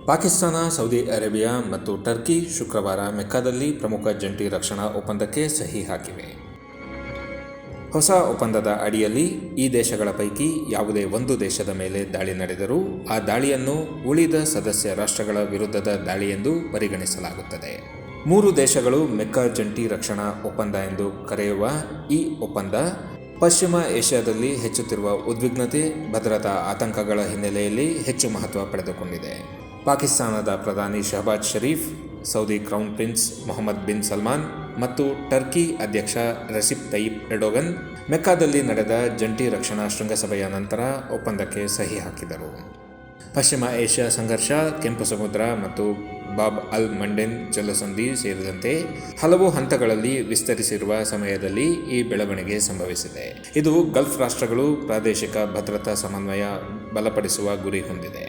Pakistan, Saudi Arabia ಮತ್ತು Turkey ಶುಕ್ರವಾರ ಮೆಕ್ಕಾದಲ್ಲಿ ಪ್ರಮುಖ ಜಂಟಿ ರಕ್ಷಣಾ ಒಪ್ಪಂದಕ್ಕೆ ಸಹಿ ಹಾಕಿವೆ. ಹೊಸ ಒಪ್ಪಂದದ ಅಡಿಯಲ್ಲಿ ಈ ದೇಶಗಳ ಪೈಕಿ ಯಾವುದೇ ಒಂದು ದೇಶದ ಮೇಲೆ ದಾಳಿ ನಡೆದರೂ ಆ ದಾಳಿಯನ್ನು ಉಳಿದ ಸದಸ್ಯ ರಾಷ್ಟ್ರಗಳ ವಿರುದ್ಧದ ದಾಳಿ ಎಂದು ಪರಿಗಣಿಸಲಾಗುತ್ತದೆ. 3 ದೇಶಗಳು ಮೆಕ್ಕಾ ಜಂಟಿ ರಕ್ಷಣಾ ಒಪ್ಪಂದ ಎಂದು ಕರೆಯುವ ಈ ಒಪ್ಪಂದ ಪಶ್ಚಿಮ ಏಷ್ಯಾದಲ್ಲಿ ಹೆಚ್ಚುತ್ತಿರುವ ಉದ್ವಿಗ್ನತೆ, ಭದ್ರತಾ ಆತಂಕಗಳ ಹಿನ್ನೆಲೆಯಲ್ಲಿ ಹೆಚ್ಚು ಮಹತ್ವ ಪಡೆದುಕೊಂಡಿದೆ. ಪಾಕಿಸ್ತಾನದ ಪ್ರಧಾನಿ Shehbaz Sharif, Saudi crown prince Mohammed bin Salman ಮತ್ತು ಟರ್ಕಿ ಅಧ್ಯಕ್ಷ ರೆಸಿಪ್ ತಯ್ಯಿಪ್ ಎರ್ಡೋಗನ್ ಮೆಕ್ಕಾದಲ್ಲಿ ನಡೆದ ಜಂಟಿ ರಕ್ಷಣಾ ಶೃಂಗಸಭೆಯ ನಂತರ ಒಪ್ಪಂದಕ್ಕೆ ಸಹಿ ಹಾಕಿದರು. ಪಶ್ಚಿಮ ಏಷ್ಯಾ ಸಂಘರ್ಷ, ಕೆಂಪು ಸಮುದ್ರ ಮತ್ತು ಬಾಬ್ ಅಲ್ ಮಂಡೆಬ್ ಜಲಸಂಧಿ ಸೇರಿದಂತೆ ಹಲವು ಹಂತಗಳಲ್ಲಿ ವಿಸ್ತರಿಸಿರುವ ಸಮಯದಲ್ಲಿ ಈ ಬೆಳವಣಿಗೆ ಸಂಭವಿಸಿದೆ. ಇದು ಗಲ್ಫ್ ರಾಷ್ಟ್ರಗಳು ಪ್ರಾದೇಶಿಕ ಭದ್ರತಾ ಸಮನ್ವಯ ಬಲಪಡಿಸುವ ಗುರಿ ಹೊಂದಿದೆ.